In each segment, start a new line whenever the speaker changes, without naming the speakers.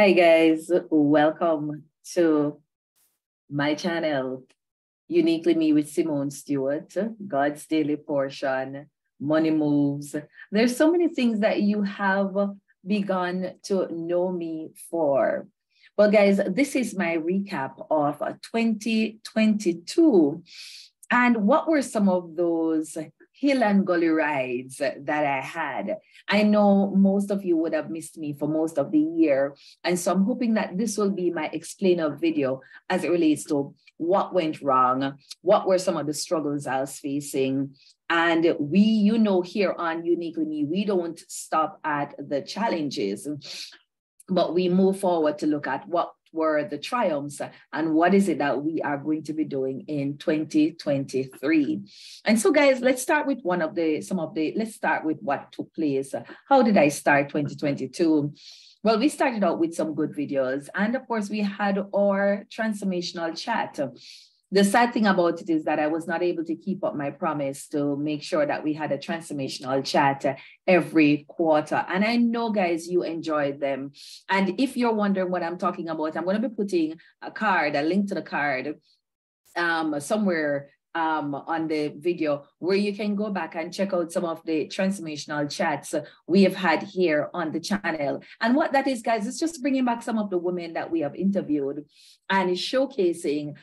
Hi guys, welcome to my channel, Uniquely Me with Simone Stewart, God's Daily Portion, Money Moves. There's so many things that you have begun to know me for. Well, guys, this is my recap of 2022. And what were some of those hill and gully rides that I had? I know most of you would have missed me for most of the year. And so I'm hoping that this will be my explainer video as it relates to what went wrong, what were some of the struggles I was facing. And we, here on Uniquely Me, we don't stop at the challenges, but we move forward to look at what were the triumphs and what is it that we are going to be doing in 2023. And so guys, let's start with let's start with what took place. How did I start 2022? Well, we started out with some good videos, and of course we had our transformational chat. The sad thing about it is that I was not able to keep up my promise to make sure that we had a transformational chat every quarter. And I know, guys, you enjoyed them. And if you're wondering what I'm talking about, I'm going to be putting a link to the card somewhere on the video where you can go back and check out some of the transformational chats we have had here on the channel. And what that is, guys, is just bringing back some of the women that we have interviewed and showcasing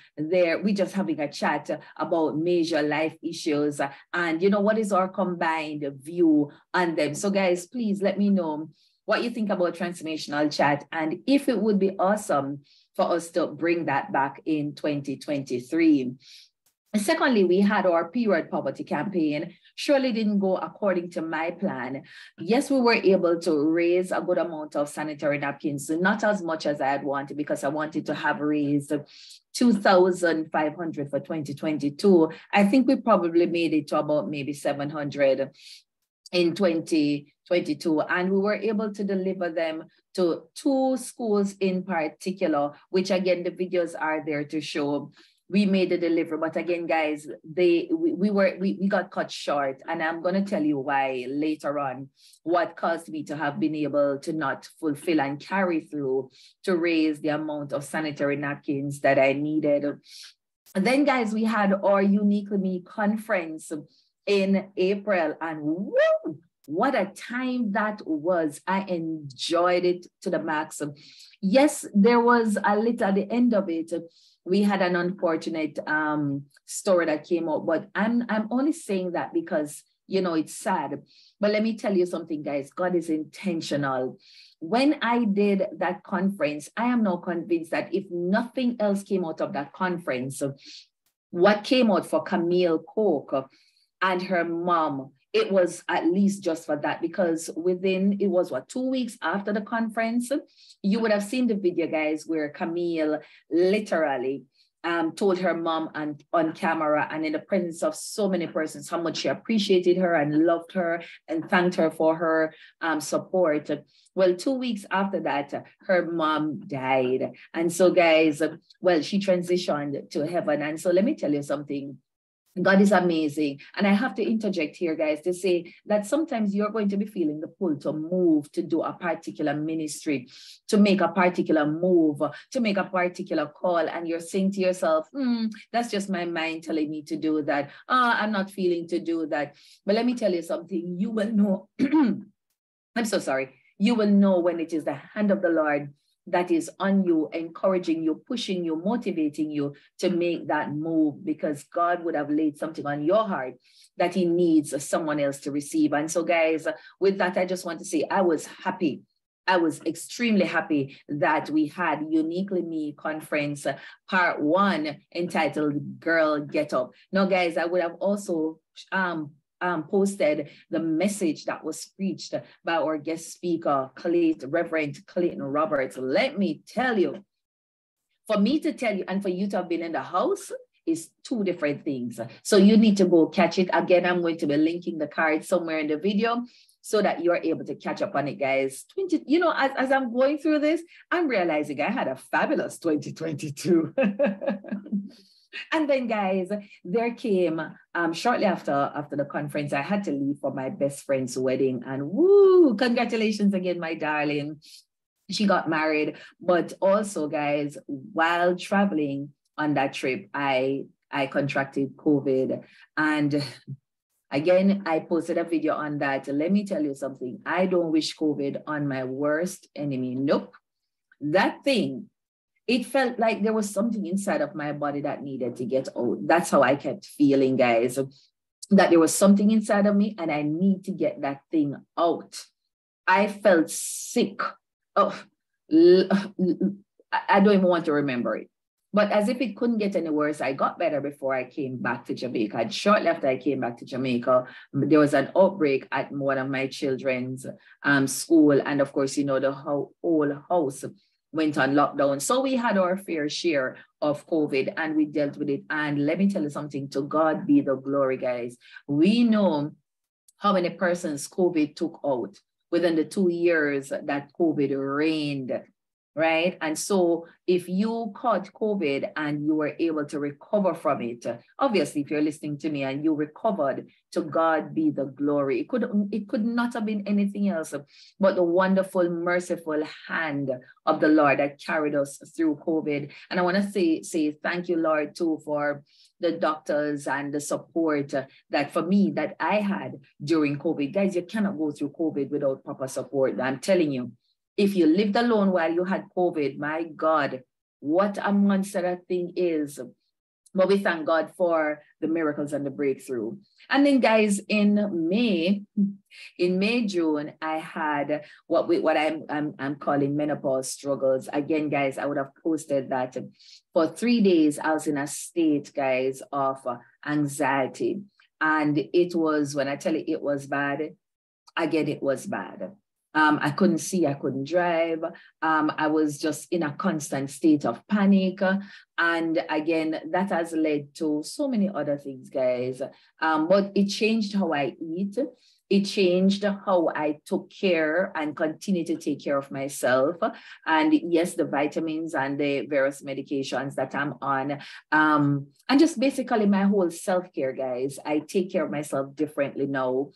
we just having a chat about major life issues and what is our combined view on them. So guys, please let me know what you think about transformational chat and if it would be awesome for us to bring that back in 2023. Secondly, we had our period poverty campaign. Surely didn't go according to my plan. Yes, we were able to raise a good amount of sanitary napkins, not as much as I had wanted because I wanted to have raised 2,500 for 2022. I think we probably made it to about maybe 700 in 2022, and we were able to deliver them to 2 schools in particular, which again, the videos are there to show. We made the delivery, but again, guys, we got cut short, and I'm going to tell you why later on, what caused me to have been able to not fulfill and carry through to raise the amount of sanitary napkins that I needed. And then, guys, we had our Uniquely Me conference in April, and woo, what a time that was. I enjoyed it to the max. Yes, there was a little at the end of it. We had an unfortunate story that came out, but I'm only saying that because, it's sad. But let me tell you something, guys. God is intentional. When I did that conference, I am now convinced that if nothing else came out of that conference, what came out for Camille Coke and her mom, it was at least just for that, because it was 2 weeks after the conference, you would have seen the video, guys, where Camille literally told her mom on camera and in the presence of so many persons how much she appreciated her and loved her and thanked her for her support. Well, 2 weeks after that, her mom died. And so, guys, she transitioned to heaven. And so let me tell you something. God is amazing. And I have to interject here, guys, to say that sometimes you're going to be feeling the pull to move, to do a particular ministry, to make a particular move, to make a particular call. And you're saying to yourself, that's just my mind telling me to do that. I'm not feeling to do that. But let me tell you something. You will know. I'm so sorry. You will know when it is the hand of the Lord that is on you, encouraging you, pushing you, motivating you to make that move, because God would have laid something on your heart that he needs someone else to receive. And so, guys, with that, I just want to say I was happy. I was extremely happy that we had Uniquely Me conference part 1 entitled Girl Get Up. Now, guys, I would have also posted the message that was preached by our guest speaker, Reverend Clayton Roberts. Let me tell you, for me to tell you and for you to have been in the house is 2 different things. So you need to go catch it. Again, I'm going to be linking the card somewhere in the video so that you're able to catch up on it, guys. As I'm going through this, I'm realizing I had a fabulous 2022. And then, guys, there came shortly after the conference, I had to leave for my best friend's wedding. And woo, congratulations again, my darling. she got married. But also, guys, while traveling on that trip, I contracted COVID. And again, I posted a video on that. Let me tell you something. I don't wish COVID on my worst enemy. Nope. That thing, it felt like there was something inside of my body that needed to get out. That's how I kept feeling, guys, that there was something inside of me and I need to get that thing out. I felt sick. Oh, I don't even want to remember it. But as if it couldn't get any worse, I got better before I came back to Jamaica. And shortly after I came back to Jamaica, there was an outbreak at one of my children's school. And of course, you know, the whole house went on lockdown. So we had our fair share of COVID and we dealt with it. And let me tell you something, to God be the glory, guys. We know how many persons COVID took out within the 2 years that COVID reigned, right? And so if you caught COVID and you were able to recover from it, obviously, if you're listening to me and you recovered, to God be the glory. It could not have been anything else but the wonderful, merciful hand of the Lord that carried us through COVID. And I want to say thank you, Lord, too, for the doctors and the support that for me that I had during COVID. Guys, you cannot go through COVID without proper support. I'm telling you. If you lived alone while you had COVID, my God, what a monster that thing is. But we thank God for the miracles and the breakthrough. And then, guys, in May, June, I had what I'm calling menopause struggles. Again, guys, I would have posted that for 3 days. I was in a state, guys, of anxiety. And it was, when I tell you it was bad, again, it was bad. I couldn't see, I couldn't drive. I was just in a constant state of panic. And again, that has led to so many other things, guys. But it changed how I eat. It changed how I took care and continue to take care of myself. And yes, the vitamins and the various medications that I'm on. And just basically my whole self-care, guys. I take care of myself differently now,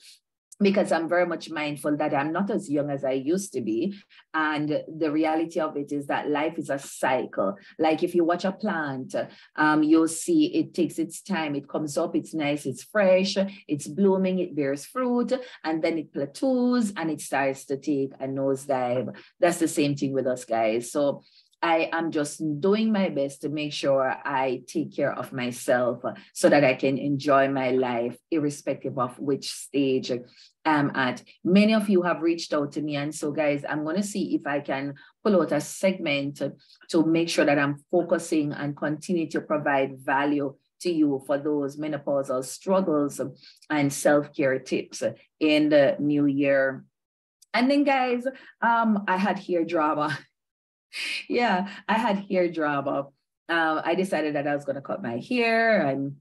because I'm very much mindful that I'm not as young as I used to be. And the reality of it is that life is a cycle. Like if you watch a plant, you'll see it takes its time. It comes up, it's nice, it's fresh, it's blooming, it bears fruit, and then it plateaus and it starts to take a nosedive. That's the same thing with us, guys. So I am just doing my best to make sure I take care of myself so that I can enjoy my life, irrespective of which stage I'm at. Many of you have reached out to me. And so, guys, I'm going to see if I can pull out a segment to make sure that I'm focusing and continue to provide value to you for those menopausal struggles and self-care tips in the new year. And then, guys, I had hair drama. Yeah, I had hair drama. I decided that I was going to cut my hair, and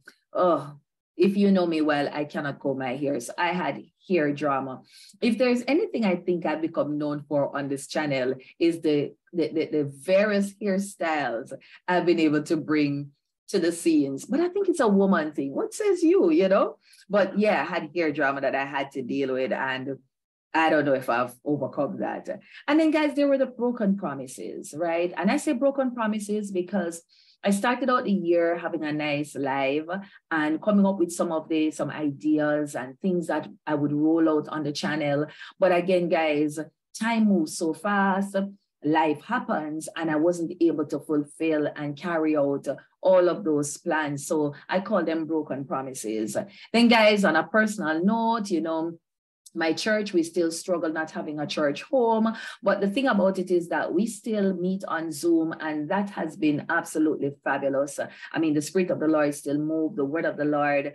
if you know me well, I cannot comb my hair. So I had hair drama. If there's anything I think I've become known for on this channel, is the various hairstyles I've been able to bring to the scenes. But I think it's a woman thing. What says you, you know? But yeah, I had hair drama that I had to deal with, and I don't know if I've overcome that. And then, guys, there were the broken promises, right? And I say broken promises because I started out the year having a nice live and coming up with some ideas and things that I would roll out on the channel. But again, guys, time moves so fast, life happens, and I wasn't able to fulfill and carry out all of those plans. So I call them broken promises. Then, guys, on a personal note, you know, my church, we still struggle not having a church home. But the thing about it is that we still meet on Zoom, and that has been absolutely fabulous. I mean, the Spirit of the Lord still moves, the word of the Lord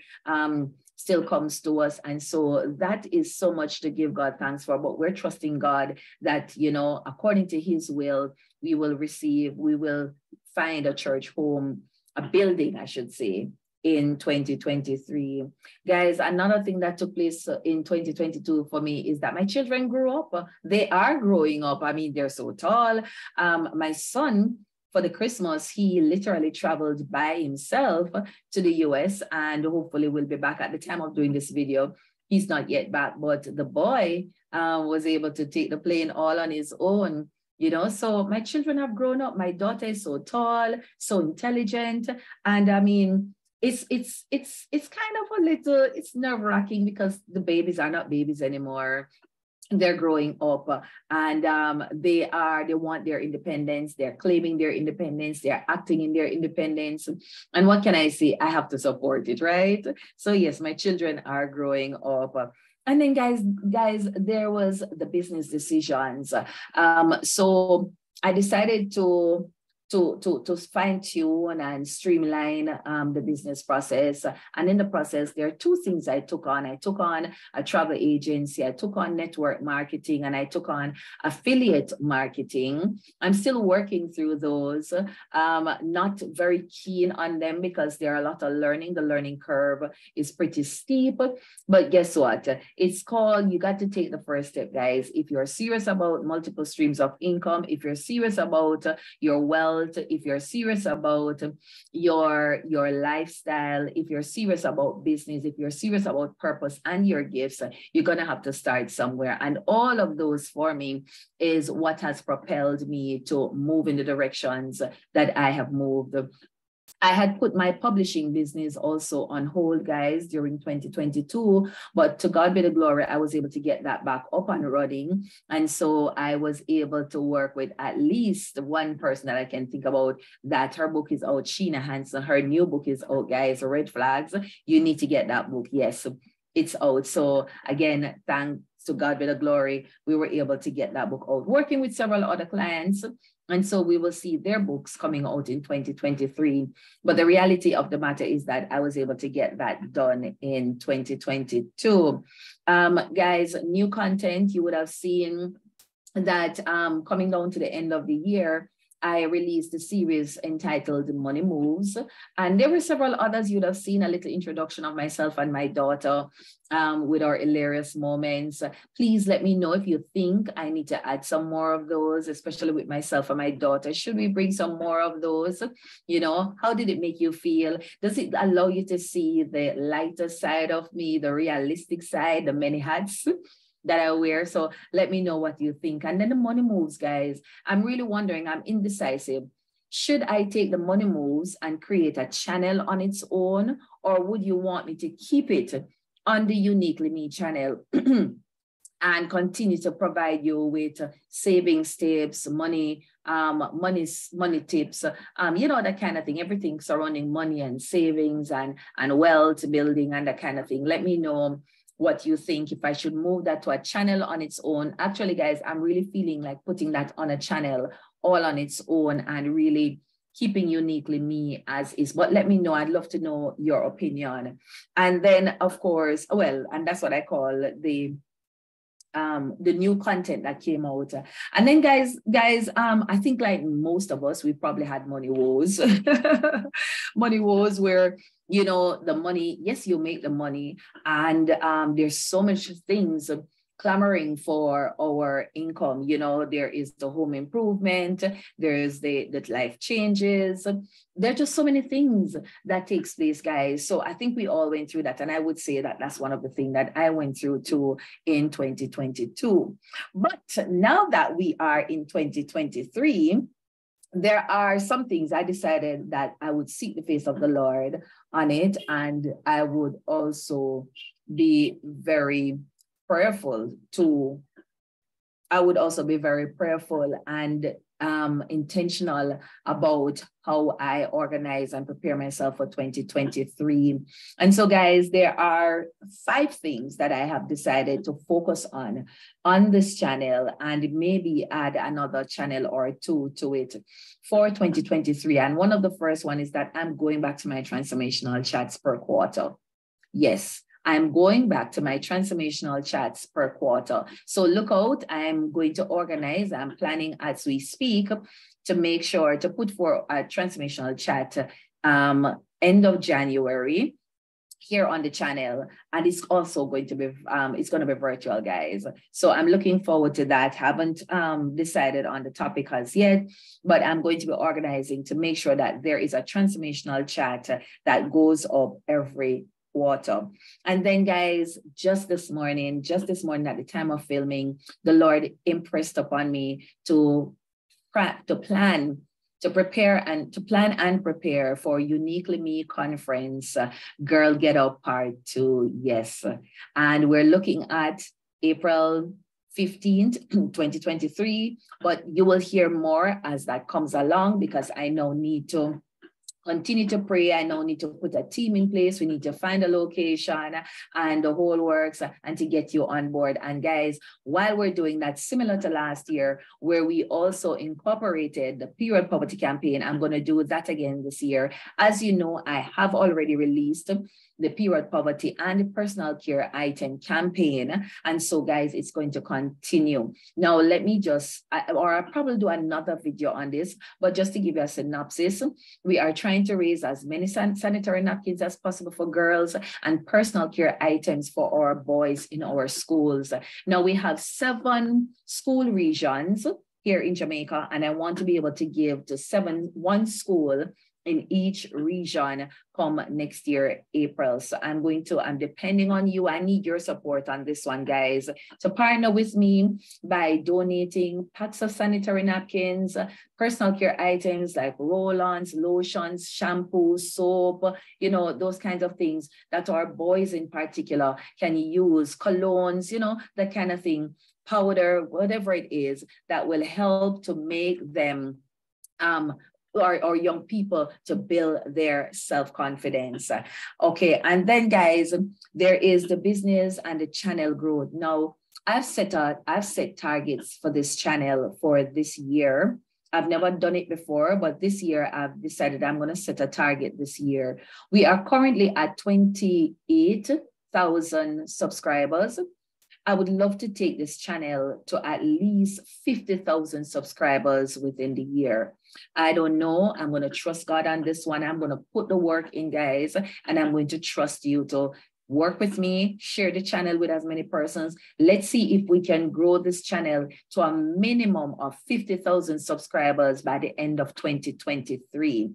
still comes to us. And so that is so much to give God thanks for. But we're trusting God that, you know, according to his will, we will find a church home, a building, I should say, in 2023. Guys, another thing that took place in 2022 for me is that my children grew up. They are growing up. I mean, they're so tall. My son, for the Christmas, he literally traveled by himself to the US, and hopefully will be back at the time of doing this video. He's not yet back, but the boy was able to take the plane all on his own. You know, so my children have grown up. My daughter is so tall, so intelligent. And I mean, it's kind of a little, it's nerve-wracking because the babies are not babies anymore. They're growing up, and they want their independence. They're claiming their independence. They're acting in their independence. And what can I say? I have to support it, right? So yes, my children are growing up. And then guys, there was the business decisions. So I decided to fine tune and streamline the business process. And in the process, there are two things I took on. I took on a travel agency, I took on network marketing, and I took on affiliate marketing. I'm still working through those, not very keen on them because there are a lot of learning. The learning curve is pretty steep, but guess what? It's called, you got to take the first step, guys. If you're serious about multiple streams of income, if you're serious about your wealth, if you're serious about your lifestyle, if you're serious about business, if you're serious about purpose and your gifts, you're going to have to start somewhere. And all of those for me is what has propelled me to move in the directions that I have moved. I had put my publishing business also on hold, guys, during 2022, but to God be the glory, I was able to get that back up and running. And so I was able to work with at least one person that I can think about, that her book is out, Sheena Hansen. Her new book is out, guys, Red Flags. You need to get that book. Yes, it's out. So again, thanks to God be the glory, we were able to get that book out, working with several other clients. And so we will see their books coming out in 2023. But the reality of the matter is that I was able to get that done in 2022. Guys, new content, you would have seen that coming down to the end of the year, I released a series entitled Money Moves. And there were several others. You'd have seen a little introduction of myself and my daughter with our hilarious moments. Please let me know if you think I need to add some more of those, especially with myself and my daughter. Should we bring some more of those? You know, how did it make you feel? Does it allow you to see the lighter side of me, the realistic side, the many hats that I wear? So let me know what you think. And then the money moves, guys. I'm really wondering, I'm indecisive. Should I take the money moves and create a channel on its own, or would you want me to keep it on the Uniquely Me channel and continue to provide you with savings tips, money tips, you know, that kind of thing, everything surrounding money and savings and wealth building and that kind of thing. Let me know what you think, if I should move that to a channel on its own. Actually, guys, I'm really feeling like putting that on a channel all on its own and really keeping Uniquely Me as is. But let me know. I'd love to know your opinion. And then, of course, well, and that's what I call the new content that came out. And then guys, I think like most of us, we probably had money woes. Money woes where, you know, the money, yes, you make the money, and there's so much things clamoring for our income. You know, there is the home improvement, there's the life changes. There are just so many things that takes place, guys. So I think we all went through that. And I would say that that's one of the things that I went through too in 2022. But now that we are in 2023, there are some things I decided that I would seek the face of the Lord on it. And I would also be very prayerful and intentional about how I organize and prepare myself for 2023. And so, guys, there are 5 things that I have decided to focus on this channel, and maybe add another channel or 2 to it for 2023. And one of the first one is that I'm going back to my transformational chats per quarter. Yes, I'm going back to my transformational chats per quarter. So look out, I'm going to organize, I'm planning as we speak to make sure to put for a transformational chat end of January here on the channel. And it's also going to be, it's going to be virtual, guys. So I'm looking forward to that. Haven't decided on the topic as yet, but I'm going to be organizing to make sure that there is a transformational chat that goes up every quarter. And then, guys, just this morning at the time of filming, the Lord impressed upon me to plan and prepare for Uniquely Me Conference, Girl Get Up Part 2. Yes. And we're looking at April 15th, 2023, but you will hear more as that comes along, because I now need to continue to pray. I now need to put a team in place. We need to find a location and the whole works, and to get you on board. And guys, while we're doing that, similar to last year, where we also incorporated the period poverty campaign, I'm going to do that again this year. As you know, I have already released the period poverty and personal care item campaign. And so guys, it's going to continue. Now, let me just, I'll probably do another video on this, but just to give you a synopsis, we are trying to raise as many sanitary napkins as possible for girls and personal care items for our boys in our schools. Now, we have 7 school regions here in Jamaica, and I want to be able to give to one school in each region come next year, April. So I'm depending on you. I need your support on this one, guys. So partner with me by donating packs of sanitary napkins, personal care items like roll-ons, lotions, shampoo, soap, you know, those kinds of things that our boys in particular can use, colognes, you know, that kind of thing, powder, whatever it is that will help to make them or young people to build their self-confidence. Okay, and then guys, there is the business and the channel growth. Now, I've set targets for this channel for this year. I've never done it before, but this year I've decided I'm going to set a target this year. We are currently at 28,000 subscribers. I would love to take this channel to at least 50,000 subscribers within the year. I don't know. I'm going to trust God on this one. I'm going to put the work in, guys, and I'm going to trust you to work with me, share the channel with as many persons. Let's see if we can grow this channel to a minimum of 50,000 subscribers by the end of 2023.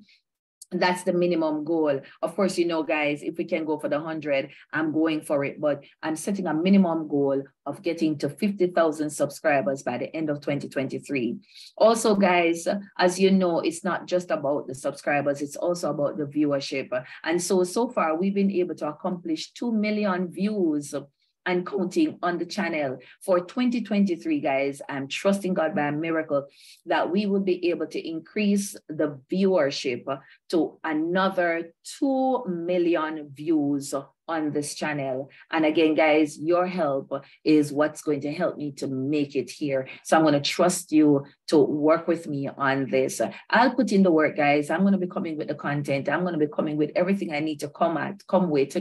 That's the minimum goal. Of course, you know, guys, if we can go for the 100, I'm going for it. But I'm setting a minimum goal of getting to 50,000 subscribers by the end of 2023. Also, guys, as you know, it's not just about the subscribers, it's also about the viewership. And so far, we've been able to accomplish 2 million views and counting on the channel for 2023, guys. I'm trusting God by a miracle that we will be able to increase the viewership to another 2 million views on this channel. And again, guys, your help is what's going to help me to make it here. So I'm going to trust you to work with me on this. I'll put in the work, guys. I'm going to be coming with the content. I'm going to be coming with everything I need to come with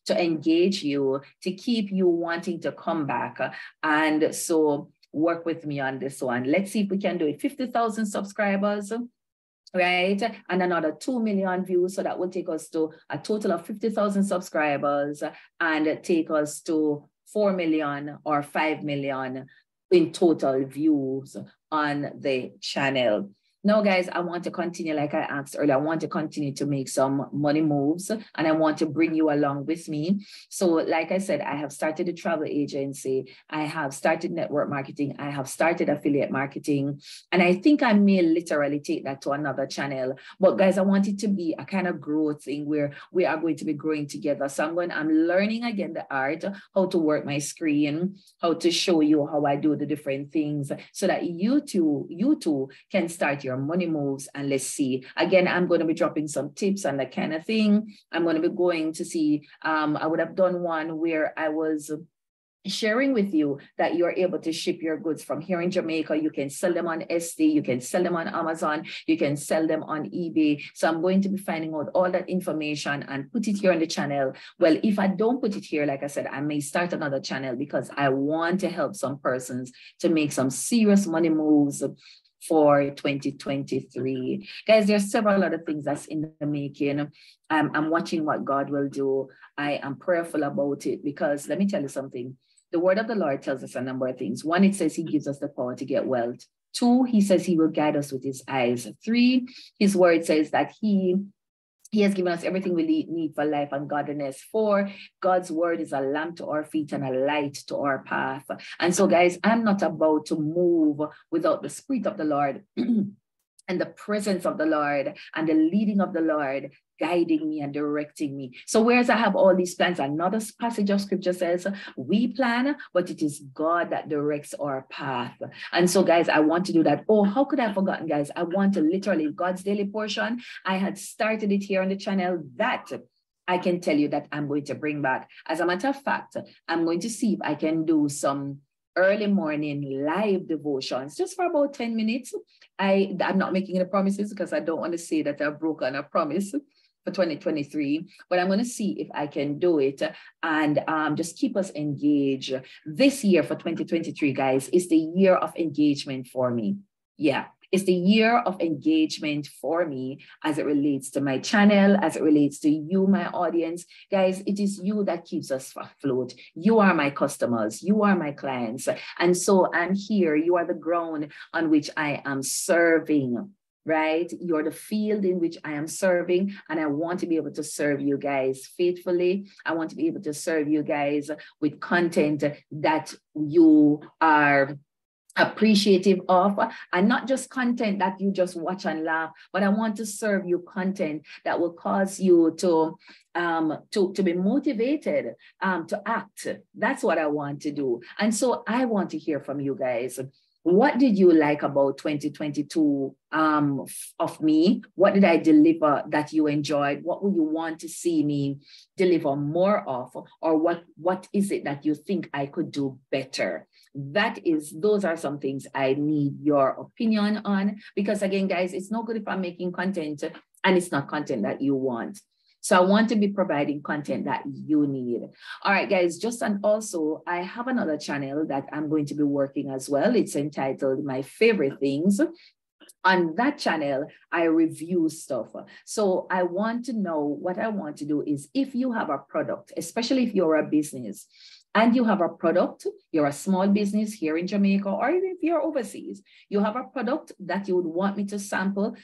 to engage you, to keep you wanting to come back. And so work with me on this one. Let's see if we can do it. 50,000 subscribers. Right, and another 2 million views, so that will take us to a total of 50,000 subscribers and take us to 4 million or 5 million in total views on the channel. Now, guys, I want to continue, like I asked earlier, I want to continue to make some money moves, and I want to bring you along with me. So like I said, I have started a travel agency. I have started network marketing. I have started affiliate marketing. And I think I may literally take that to another channel. But guys, I want it to be a kind of growth thing where we are going to be growing together. So I'm learning again the art, how to work my screen, how to show you how I do the different things so that you too can start your money moves. And let's see, again, I'm going to be dropping some tips and that kind of thing. I'm going to be going to see, I would have done one where I was sharing with you that you're able to ship your goods from here in Jamaica. You can sell them on SD, you can sell them on Amazon, you can sell them on eBay. So I'm going to be finding out all that information and put it here on the channel. Well, if I don't put it here, like I said, I may start another channel because I want to help some persons to make some serious money moves for 2023. Guys, there's several other things that's in the making. I'm watching what God will do. I am prayerful about it because let me tell you something. The word of the Lord tells us a number of things. 1, it says he gives us the power to get wealth. 2, he says he will guide us with his eyes. 3, his word says that he He has given us everything we need for life and godliness. For God's word is a lamp to our feet and a light to our path. And so, guys, I'm not about to move without the Spirit of the Lord and the presence of the Lord and the leading of the Lord guiding me and directing me. So whereas I have all these plans, another passage of scripture says, we plan, but it is God that directs our path. And so, guys, I want to do that. Oh, how could I have forgotten, guys? I want to literally, God's daily portion. I had started it here on the channel that I can tell you that I'm going to bring back. As a matter of fact, I'm going to see if I can do some early morning live devotions just for about 10 minutes. I'm not making any promises because I don't want to say that I've broken a promise for 2023, but I'm going to see if I can do it and just keep us engaged. This year for 2023, guys, is the year of engagement for me. Yeah. It's the year of engagement for me as it relates to my channel, as it relates to you, my audience. Guys, it is you that keeps us afloat. You are my customers. You are my clients. And so I'm here. You are the ground on which I am serving, right? You're the field in which I am serving. And I want to be able to serve you guys faithfully. I want to be able to serve you guys with content that you are appreciative of, and not just content that you just watch and laugh, but I want to serve you content that will cause you to be motivated to act. That's what I want to do. And so I want to hear from you guys. What did you like about 2022 of me? What did I deliver that you enjoyed? What would you want to see me deliver more of? Or what is it that you think I could do better? Those are some things I need your opinion on, because again, guys, it's no good if I'm making content and it's not content that you want. So I want to be providing content that you need. All right, guys, and also I have another channel that I'm going to be working as well. It's entitled My Favorite Things. On that channel, I review stuff. So I want to know, what I want to do is, if you have a product, especially if you're a business, and you have a product, you're a small business here in Jamaica, or even if you're overseas, you have a product that you would want me to sample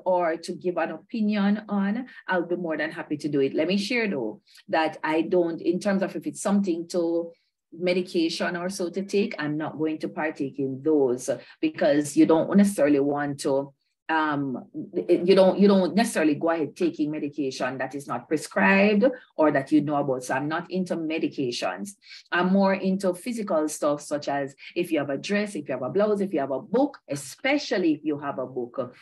or to give an opinion on, I'll be more than happy to do it. Let me share though, that I don't, in terms of if it's something to medication or so to take, I'm not going to partake in those, because you don't necessarily want to you don't necessarily go ahead taking medication that is not prescribed or that you know about. So I'm not into medications. I'm more into physical stuff, such as if you have a dress, if you have a blouse, if you have a book, especially if you have a book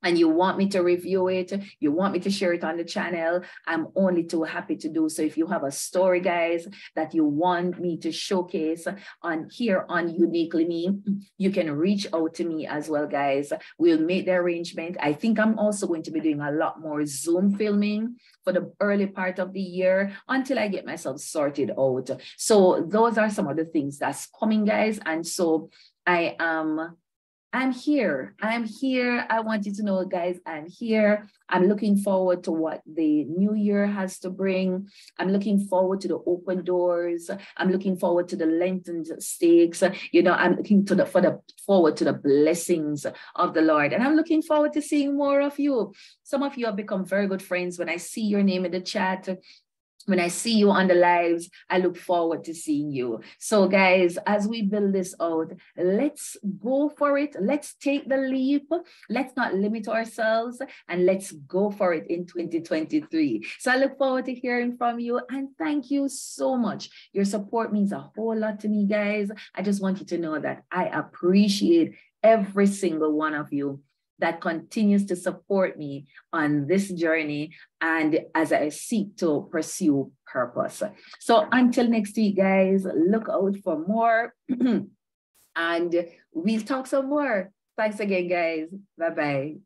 and you want me to review it, you want me to share it on the channel, I'm only too happy to do so. If you have a story, guys, that you want me to showcase on here on Uniquely Me, you can reach out to me as well, guys. We'll make the arrangement. I think I'm also going to be doing a lot more Zoom filming for the early part of the year until I get myself sorted out. So those are some of the things that's coming, guys. And so I'm here. I want you to know, guys, I'm here. I'm looking forward to what the new year has to bring. I'm looking forward to the open doors. I'm looking forward to the lengthened stakes. You know, I'm looking forward to the blessings of the Lord. And I'm looking forward to seeing more of you. Some of you have become very good friends. When I see your name in the chat, when I see you on the lives, I look forward to seeing you. So guys, as we build this out, let's go for it. Let's take the leap. Let's not limit ourselves, and let's go for it in 2023. So I look forward to hearing from you, and thank you so much. Your support means a whole lot to me, guys. I just want you to know that I appreciate every single one of you that continues to support me on this journey and as I seek to pursue purpose. So until next week, guys, look out for more and we'll talk some more. Thanks again, guys. Bye-bye.